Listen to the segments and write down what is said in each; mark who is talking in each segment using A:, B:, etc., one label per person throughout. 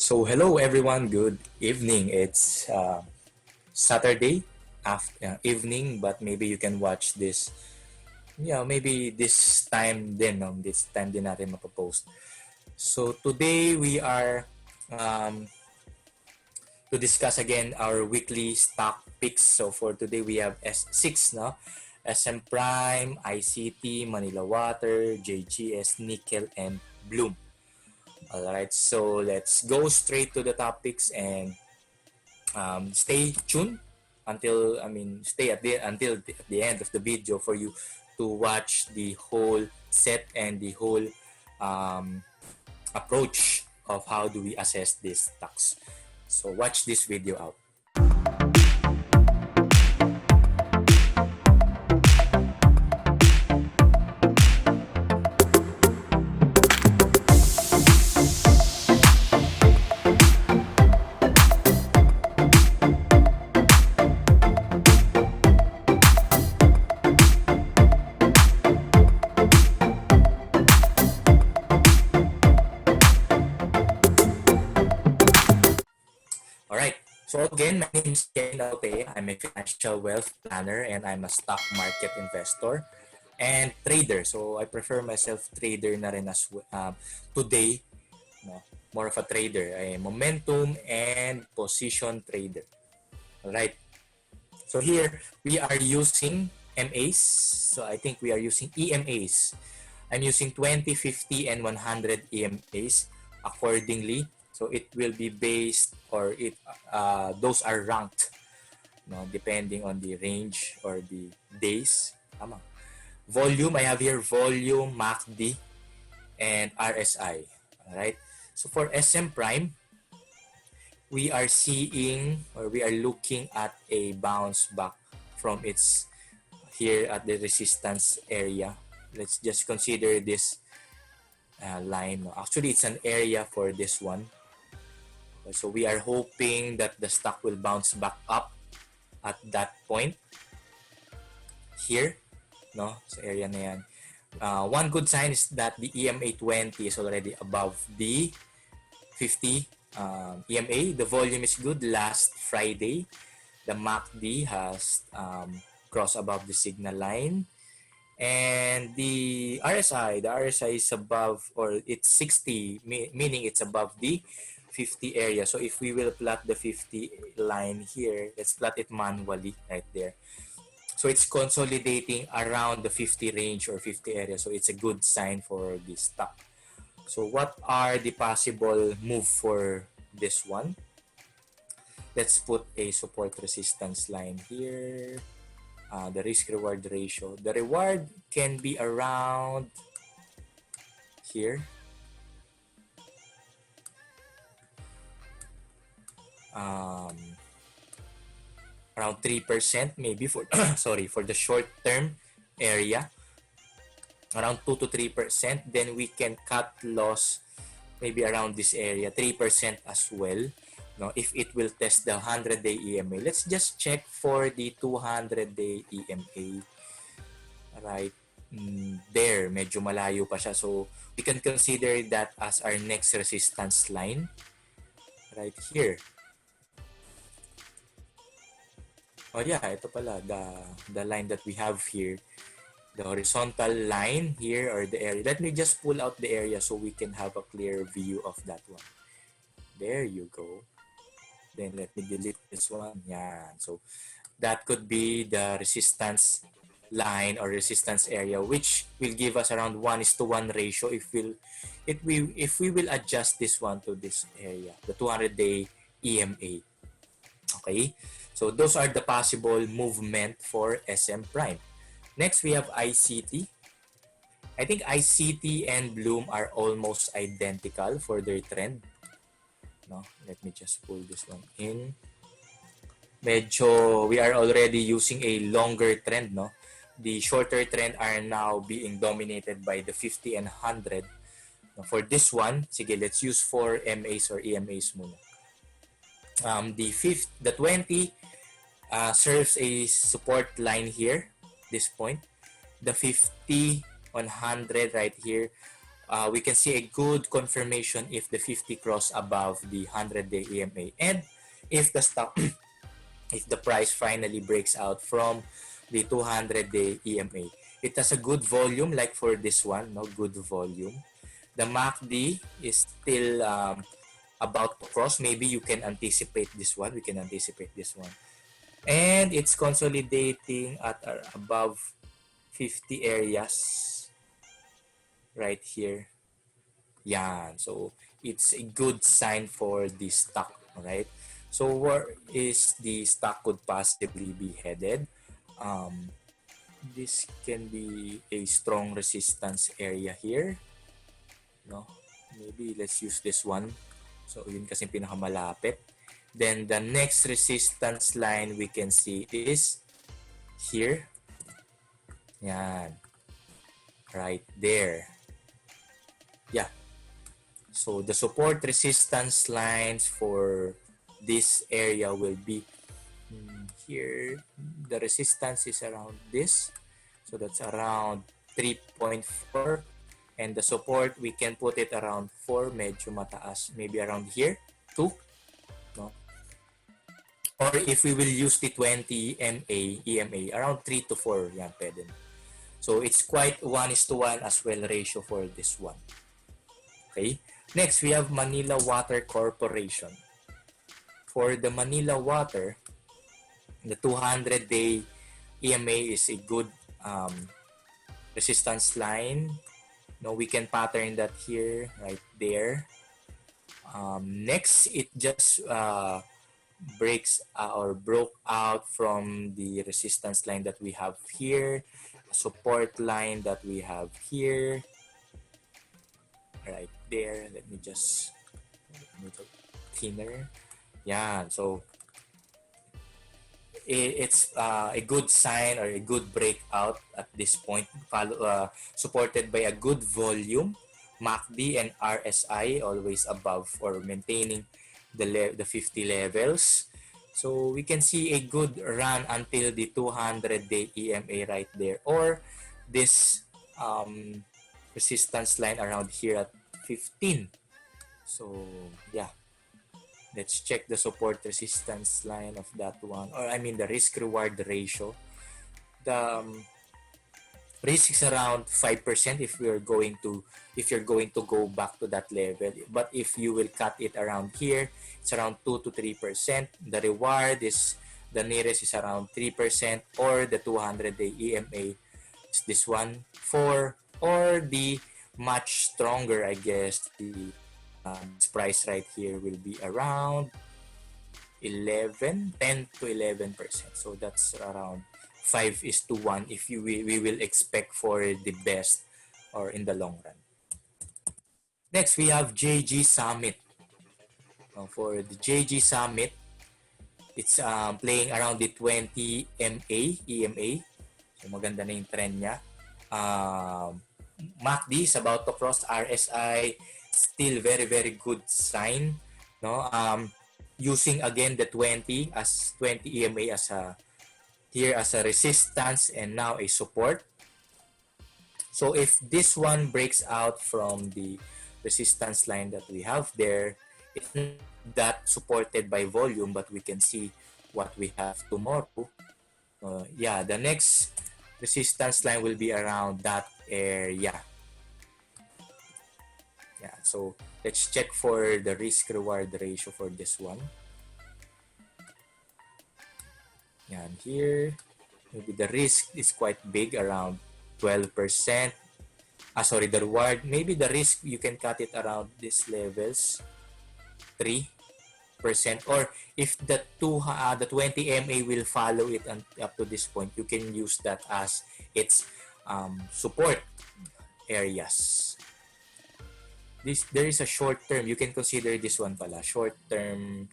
A: So hello everyone, good evening. It's Saturday after evening, but maybe you can watch this. Maybe this time din, no? This time din natin mapopost. So today we are um, to discuss again our weekly stock picks. So for today we have S6, no? SM Prime, ICT, Manila Water, JGS, Nickel, and Bloom. All right, so let's go straight to the topics and stay tuned stay at the end of the video for you to watch the whole set and the whole um, approach of how do we assess these stocks. So watch this video out. Alright, so again, my name is Autea. I'm a financial wealth planner and I'm a stock market investor and trader. So I prefer myself trader na rin as today, no? More of a trader, a momentum and position trader. Alright, so here we are using MAs. So I think we are using EMAs. I'm using 20, 50, and 100 EMAs accordingly. So it will be based or those are ranked, depending on the range or the days. Tama. Volume, I have here volume, MACD, and RSI. Alright. So for SM Prime, we are seeing or we are looking at a bounce back from its here at the resistance area. Let's just consider this line. Actually, it's an area for this one. So we are hoping that the stock will bounce back up at that point here, no? Sa area na yan. One good sign is that the EMA 20 is already above the 50 EMA. The volume is good. Last Friday, the MACD has crossed above the signal line. And the RSI is above, or it's 60, meaning it's above the 50 area. So if we will plot the 50 line here, let's plot it manually right there. So it's consolidating around the 50 range or 50 area. So it's a good sign for this stock. So what are the possible move for this one? Let's put a support resistance line here. The risk-reward ratio. The reward can be around here. Around 3% maybe for for the short-term area. Around 2 to 3%. Then we can cut loss maybe around this area, 3% as well. No, if it will test the 100-day EMA. Let's just check for the 200-day EMA. Alright. There, medyo malayo pa siya. So, we can consider that as our next resistance line. Right here. Oh yeah, ito pala. The line that we have here. The horizontal line here or the area. Let me just pull out the area so we can have a clear view of that one. There you go. Then let me delete this one. Yeah. So that could be the resistance line or resistance area, which will give us around 1:1 ratio if we will adjust this one to this area, the 200-day EMA. Okay. So those are the possible movement for SM Prime. Next, we have ICT. I think ICT and Bloom are almost identical for their trend. No, let me just pull this one in. Medyo we are already using a longer trend, no? The shorter trend are now being dominated by the 50 and 100. Now, for this one, sige, let's use 4 MAs or EMAs muna. The 20 serves a support line here, this point. The 50, 100 right here we can see a good confirmation if the 50 cross above the 100-day EMA, and if the stock if the price finally breaks out from the 200-day EMA. It has a good volume, like for this one, no, good volume. The MACD is still about to cross. Maybe you can anticipate this one. We can anticipate this one. And it's consolidating at above 50 areas right here. Yan. So it's a good sign for the stock, right? So where is the stock could possibly be headed? This can be a strong resistance area here. No? Maybe let's use this one. So yun kasi pinakamalapit. Then the next resistance line we can see is here. Yan. Right there. Yeah. So the support resistance lines for this area will be here. The resistance is around this. So that's around 3.4. And the support, we can put it around 4. Medyo mataas. Maybe around here. 2. No? Or if we will use the 20 MA, EMA, around 3 to 4. Yan, pwede. So it's quite 1:1 as well ratio for this one. Okay. Next, we have Manila Water Corporation. For the Manila Water, the 200-day EMA is a good resistance line. No, we can pattern that here, right there. Next, it just breaks or broke out from the resistance line that we have here, a support line that we have here, right there. Let me just make it thinner. Yeah, so it's a good sign or a good breakout at this point, supported by a good volume. MACD and RSI always above or maintaining the 50 levels. So we can see a good run until the 200-day EMA right there, or this resistance line around here at 15. So yeah, let's check the support resistance line of that one, or I mean the risk reward ratio. The risk is around 5% if you're going to go back to that level, but if you will cut it around here, it's around 2 to 3%. The reward is, the nearest is around 3%, or the 200-day EMA is this one 4, or the much stronger, I guess, the this price right here will be around 10 to 11%. So that's around 5:1 if we will expect for the best or in the long run. Next, we have JG Summit. For the JG Summit, it's playing around the 20 MA, EMA. So maganda na yung trend niya. MACD is about to cross. RSI, still very, very good sign. No? Using again the 20 EMA as a here as a resistance and now a support. So if this one breaks out from the resistance line that we have there, it's not that supported by volume, but we can see what we have tomorrow. Yeah, the next resistance line will be around that area. Yeah, so let's check for the risk reward ratio for this one. And here, maybe the risk is quite big, around 12%. Sorry, the reward, maybe the risk, you can cut it around these levels, 3%. Or if the 20 MA will follow it up to this point, you can use that as its support areas. There is a short term, you can consider this one pala, short term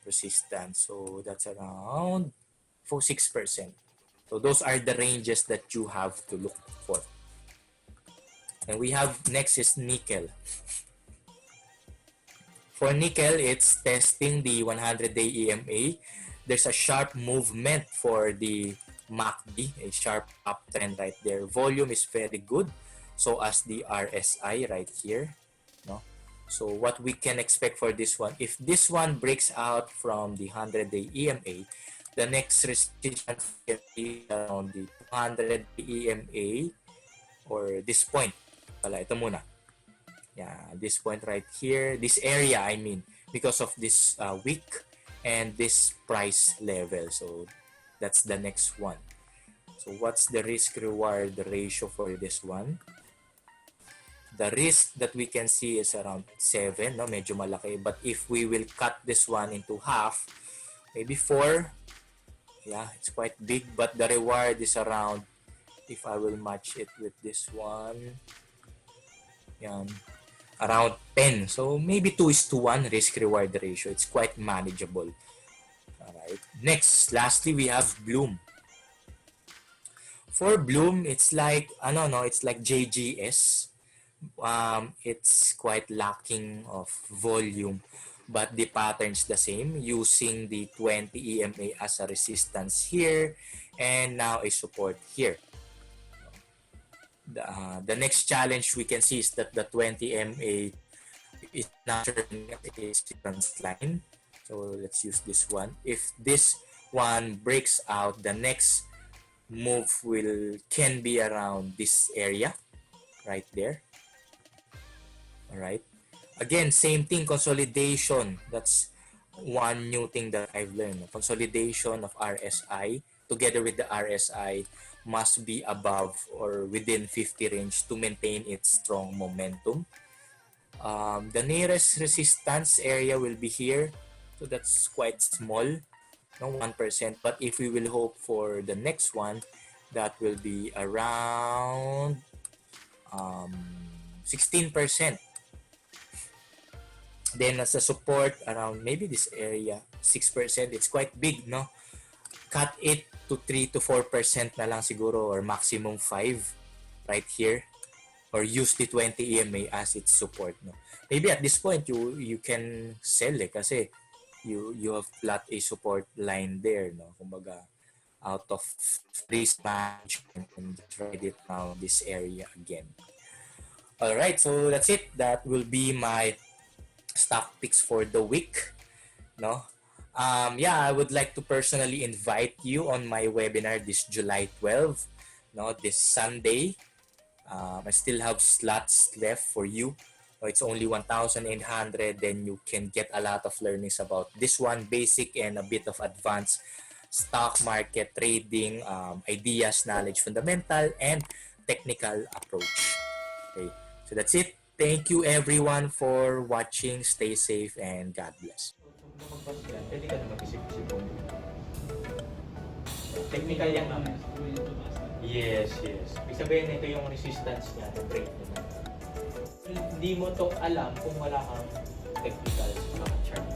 A: resistance. So that's around 6%. So those are the ranges that you have to look for. And we have Nexus Nickel. For nickel, it's testing the 100-day EMA. There's a sharp movement for the MACD, a sharp uptrend right there. Volume is very good. so as the RSI right here, no? So what we can expect for this one, if this one breaks out from the 100-day EMA, the next resistance can be around the 200-day EMA or this point. Wala, ito muna. Yeah, this point right here, this area, I mean, because of this wick and this price level. So that's the next one. So what's the risk-reward ratio for this one? The risk that we can see is around 7, no? Medyo malaki. But if we will cut this one into half, maybe 4, yeah, it's quite big. But the reward is around, if I will match it with this one, yan, around 10. So maybe 2:1 risk-reward ratio. It's quite manageable. Alright. Next, lastly, we have Bloom. For Bloom, it's like, it's like JGS. It's quite lacking of volume, but the pattern's the same, using the 20 EMA as a resistance here and now a support here. The next challenge we can see is that the 20 EMA is not turning as a resistance line. So let's use this one. If this one breaks out, the next move can be around this area right there. All right. Again, same thing, consolidation. That's one new thing that I've learned. Consolidation of RSI together with the RSI must be above or within 50 range to maintain its strong momentum. The nearest resistance area will be here. So that's quite small, no, 1%. But if we will hope for the next one, that will be around 16%. Then as a support, around maybe this area, 6%. It's quite big, no? Cut it to 3 to 4% na lang siguro, or maximum 5 right here. Or use the 20 EMA as its support, no? Maybe at this point, you can sell kasi you have plot a support line there, no? Kumbaga, out of risk management, and tried it now this area again. All right, so that's it. That will be my stock picks for the week, no? I would like to personally invite you on my webinar this July 12, no, this Sunday. I still have slots left for you. It's only 1,800. Then you can get a lot of learnings about this one, basic and a bit of advanced stock market trading, ideas, knowledge, fundamental, and technical approach. Okay, so that's it. Thank you everyone for watching. Stay safe and God bless. Pwede ka na mag-isip-isip mo. Technical yan naman. Yes. Ibig sabihin, ito yung resistance niya, yung break niya. Hindi mo to alam kung wala kang technical chart.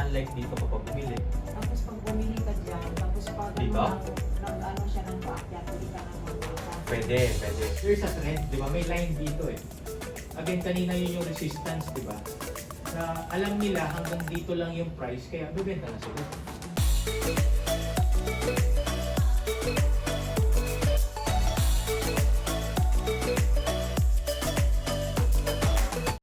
A: Unlike dito kapag bumili.
B: Tapos pag bumili ka dyan, tapos pag nag-ano siya ng backyard, hindi ka na mag-backyard.
A: Pwede. There's a trend, di ba? May line dito eh. Again, kanina yun yung resistance, di ba? Na alam nila hanggang dito lang yung price, kaya bibenta na sila.